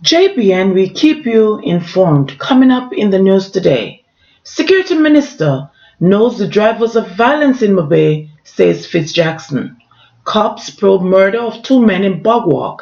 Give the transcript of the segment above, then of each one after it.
JBN will keep you informed. Coming up in the news today, Security Minister knows the drivers of violence in Montego Bay, says Fitzjackson. Cops probe murder of two men in Bogwalk.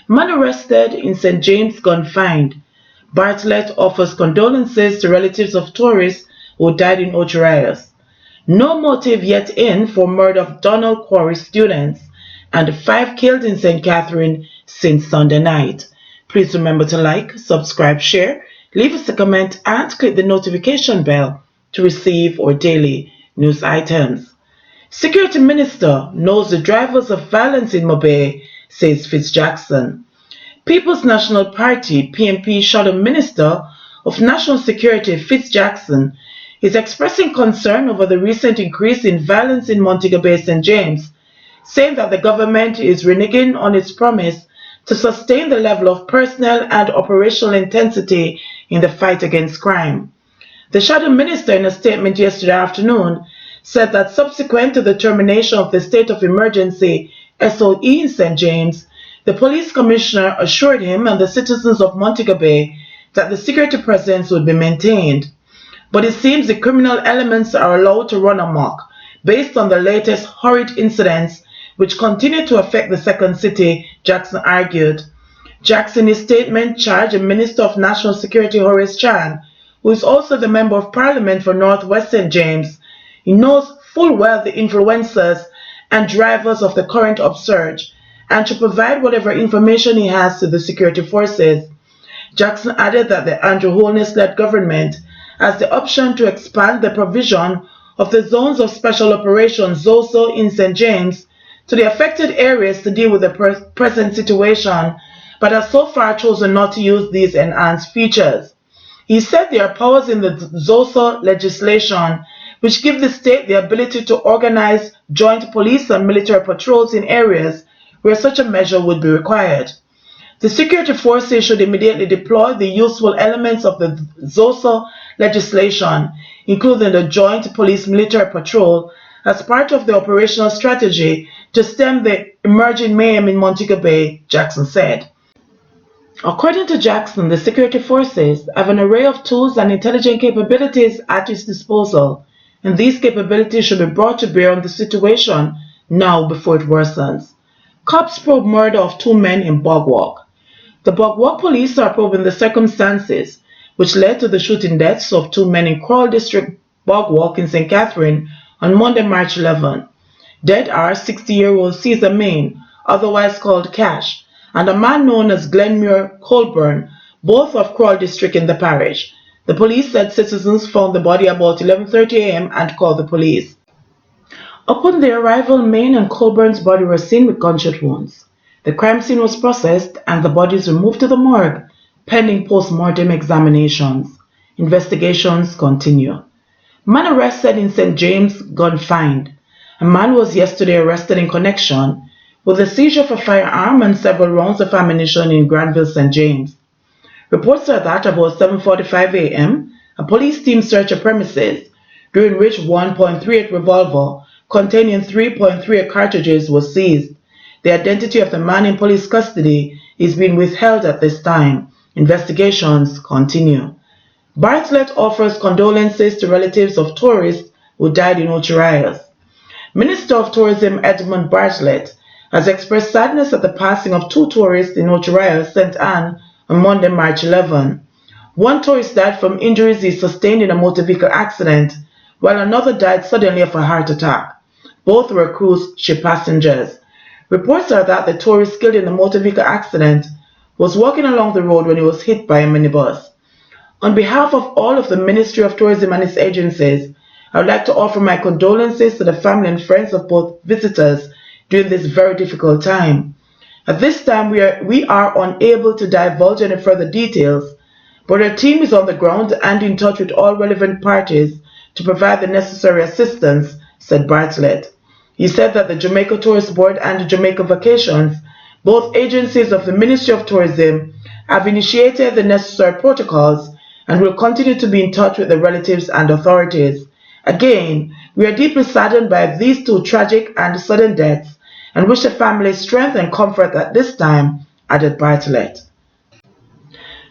Man arrested in St. James gun find. Bartlett offers condolences to relatives of tourists who died in Ocho Rios. No motive yet in for murder of Donald Quarry students, and 5 killed in St. Catherine since Sunday night. Please remember to like, subscribe, share, leave us a comment, and click the notification bell to receive our daily news items. Security Minister knows the drivers of violence in Montego Bay, says Fitzjackson. People's National Party (PNP) Shadow Minister of National Security Fitzjackson is expressing concern over the recent increase in violence in Montego Bay, St. James, saying that the government is reneging on its promise to sustain the level of personnel and operational intensity in the fight against crime. The Shadow Minister, in a statement yesterday afternoon, said that subsequent to the termination of the state of emergency (SOE) in St. James, the police commissioner assured him and the citizens of Montego Bay that the security presence would be maintained. But it seems the criminal elements are allowed to run amok based on the latest horrid incidents which continue to affect the second city, Jackson argued. Jackson, in his statement, charged the Minister of National Security Horace Chan, who is also the Member of Parliament for North West St. James. He knows full well the influencers and drivers of the current upsurge, and to provide whatever information he has to the security forces. Jackson added that the Andrew Holness-led government has the option to expand the provision of the Zones of Special Operations (ZOSO) in St. James to the affected areas to deal with the present situation, but has so far chosen not to use these enhanced features. He said there are powers in the ZOSO legislation which give the state the ability to organize joint police and military patrols in areas where such a measure would be required. The security forces should immediately deploy the useful elements of the ZOSO legislation, including the joint police-military patrol, as part of the operational strategy to stem the emerging mayhem in Montego Bay, Jackson said. According to Jackson, the security forces have an array of tools and intelligent capabilities at its disposal, and these capabilities should be brought to bear on the situation now before it worsens. Cops probe murder of 2 men in Bogwalk. The Bogwalk police are probing the circumstances which led to the shooting deaths of 2 men in Crawl District, Bogwalk in St. Catherine on Monday, March 11. Dead are 60-year-old Caesar Main, otherwise called Cash, and a man known as Glenmuir Colburn, both of Crawl District in the parish. The police said citizens found the body about 11:30 a.m. and called the police. Upon their arrival, Main and Colburn's body were seen with gunshot wounds. The crime scene was processed and the bodies removed to the morgue, pending post-mortem examinations. Investigations continue. Man arrested in St. James gun find. A man was yesterday arrested in connection with a seizure of a firearm and several rounds of ammunition in Granville, St. James. Reports are that about 7:45 a.m., a police team searched a premises, during which 1.38 revolver containing 3.38 cartridges was seized. The identity of the man in police custody is being withheld at this time. Investigations continue. Bartlett offers condolences to relatives of tourists who died in Ocho Rios. Minister of Tourism Edmund Bartlett has expressed sadness at the passing of 2 tourists in Ocho Rios, St. Anne, on Monday, March 11. One tourist died from injuries he sustained in a motor vehicle accident, while another died suddenly of a heart attack. Both were cruise ship passengers. Reports are that the tourist killed in the motor vehicle accident was walking along the road when he was hit by a minibus. On behalf of all of the Ministry of Tourism and its agencies, I would like to offer my condolences to the family and friends of both visitors during this very difficult time. At this time, we are unable to divulge any further details, but our team is on the ground and in touch with all relevant parties to provide the necessary assistance, said Bartlett. He said that the Jamaica Tourist Board and the Jamaica Vacations, both agencies of the Ministry of Tourism, have initiated the necessary protocols and will continue to be in touch with the relatives and authorities. Again, we are deeply saddened by these 2 tragic and sudden deaths and wish the family strength and comfort at this time, added Bartlett.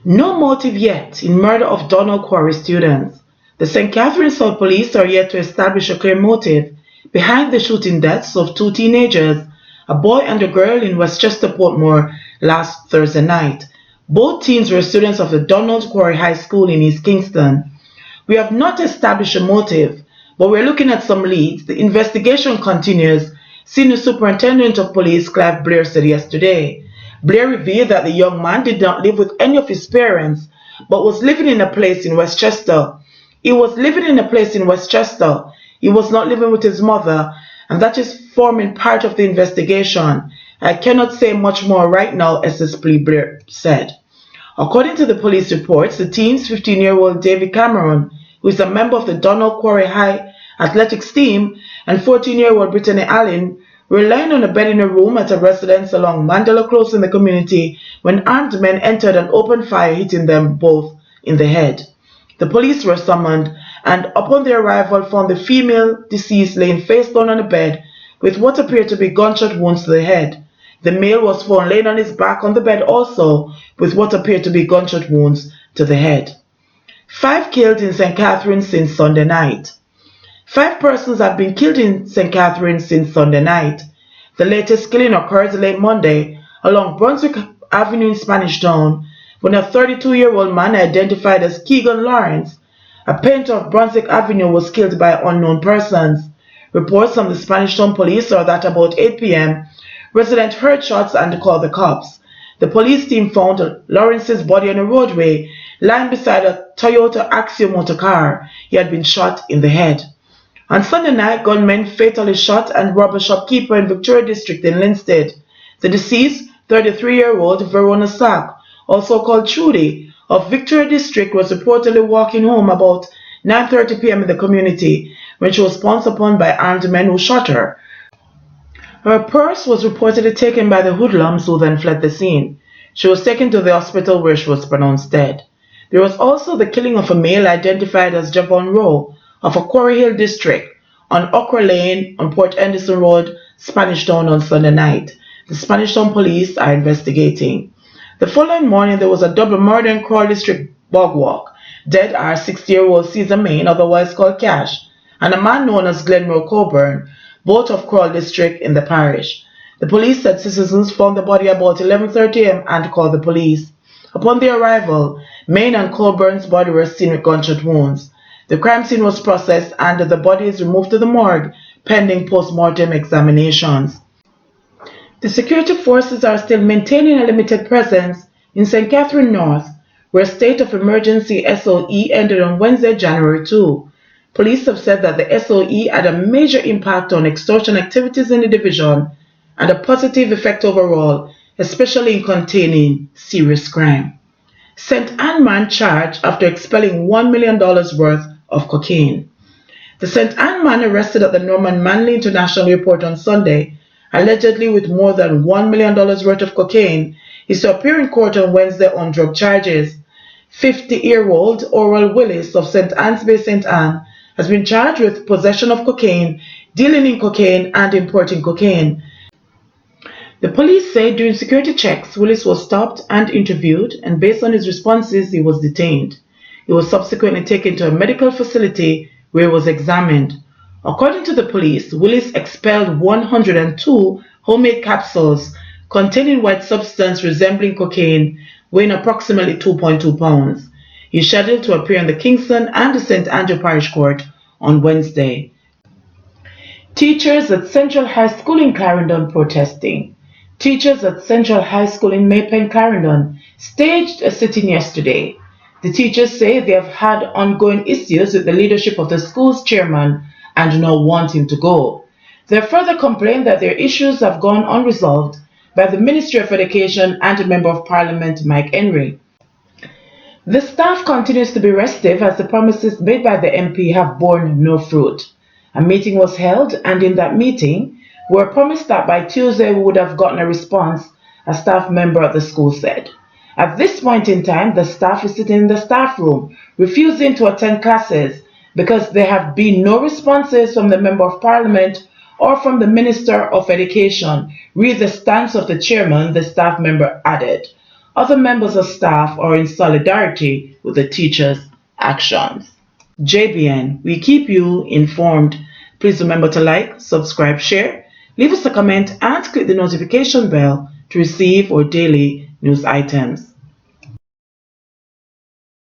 No motive yet in murder of Donald Quarry students. The St. Catharines South Police are yet to establish a clear motive behind the shooting deaths of two teenagers, a boy and a girl in Westchester, Portmore, last Thursday night. Both teens were students of the Donald Quarry High School in East Kingston. We have not established a motive, but we're looking at some leads. The investigation continues, Senior Superintendent of Police Clive Blair said yesterday. Blair revealed that the young man did not live with any of his parents, but was living in a place in Westchester. He was living in a place in Westchester. He was not living with his mother, and that is forming part of the investigation. I cannot say much more right now, SSP Blair said. According to the police reports, the teen's 15-year-old David Cameron, who is a member of the Donald Quarry High athletics team, and 14-year-old Brittany Allen were lying on a bed in a room at a residence along Mandela Close in the community when armed men entered and opened fire, hitting them both in the head. The police were summoned and upon their arrival found the female deceased laying face down on the bed with what appeared to be gunshot wounds to the head. The male was found laying on his back on the bed also with what appeared to be gunshot wounds to the head. 5 killed in St. Catharines since Sunday night. 5 persons have been killed in St. Catharines since Sunday night. The latest killing occurred late Monday along Brunswick Avenue in Spanish Town when a 32-year-old man identified as Keegan Lawrence, a painter of Brunswick Avenue, was killed by unknown persons. Reports from the Spanish Town police are that about 8 p.m., residents heard shots and called the cops. The police team found Lawrence's body on a roadway lying beside a Toyota Axio motor car. He had been shot in the head. On Sunday night, gunmen fatally shot and robbed a shopkeeper in Victoria District in Linstead. The deceased, 33-year-old Verona Sack, also called Trudy, of Victoria District, was reportedly walking home about 9:30 p.m. in the community when she was pounced upon by armed men who shot her. Her purse was reportedly taken by the hoodlums who then fled the scene. She was taken to the hospital where she was pronounced dead. There was also the killing of a male identified as Javon Rowe of a Quarry Hill district on Okra Lane on Port Henderson Road, Spanish Town on Sunday night. The Spanish Town police are investigating. The following morning there was a double murder in Crawl District Bog Walk. Dead are 60-year-old Caesar Main, otherwise called Cash, and a man known as Glenmore Coburn, both of Crawl District in the parish. The police said citizens found the body about 11:30 am and called the police. Upon their arrival, Main and Colburn's body were seen with gunshot wounds. The crime scene was processed and the body is removed to the morgue pending post-mortem examinations. The security forces are still maintaining a limited presence in St. Catherine North, where state of emergency SOE ended on Wednesday, January 2. Police have said that the SOE had a major impact on extortion activities in the division and a positive effect overall, especially in containing serious crime. St. Anne man charged after expelling $1 million worth of cocaine. The St. Anne man arrested at the Norman Manley International Airport on Sunday, allegedly with more than $1 million worth of cocaine, is to appear in court on Wednesday on drug charges. 50-year-old Oral Willis of St. Anne's Bay, St. Anne, has been charged with possession of cocaine, dealing in cocaine, and importing cocaine. The police say during security checks, Willis was stopped and interviewed, and based on his responses, he was detained. He was subsequently taken to a medical facility where he was examined. According to the police, Willis expelled 102 homemade capsules containing white substance resembling cocaine, weighing approximately 2.2 pounds. He is scheduled to appear in the Kingston and the St. Andrew Parish Court on Wednesday. Teachers at Central High School in Clarendon protesting. Teachers at Central High School in Maypen, Clarendon staged a sit-in yesterday. The teachers say they have had ongoing issues with the leadership of the school's chairman and now want him to go. They further complained that their issues have gone unresolved by the Ministry of Education and the Member of Parliament, Mike Henry. The staff continues to be restive as the promises made by the MP have borne no fruit. A meeting was held, and in that meeting, we were promised that by Tuesday we would have gotten a response, a staff member at the school said. At this point in time, the staff is sitting in the staff room, refusing to attend classes because there have been no responses from the Member of Parliament or from the Minister of Education, reads the stance of the chairman, the staff member added. Other members of staff are in solidarity with the teachers' actions. JBN, we keep you informed. Please remember to like, subscribe, share, leave us a comment, and click the notification bell to receive our daily news items.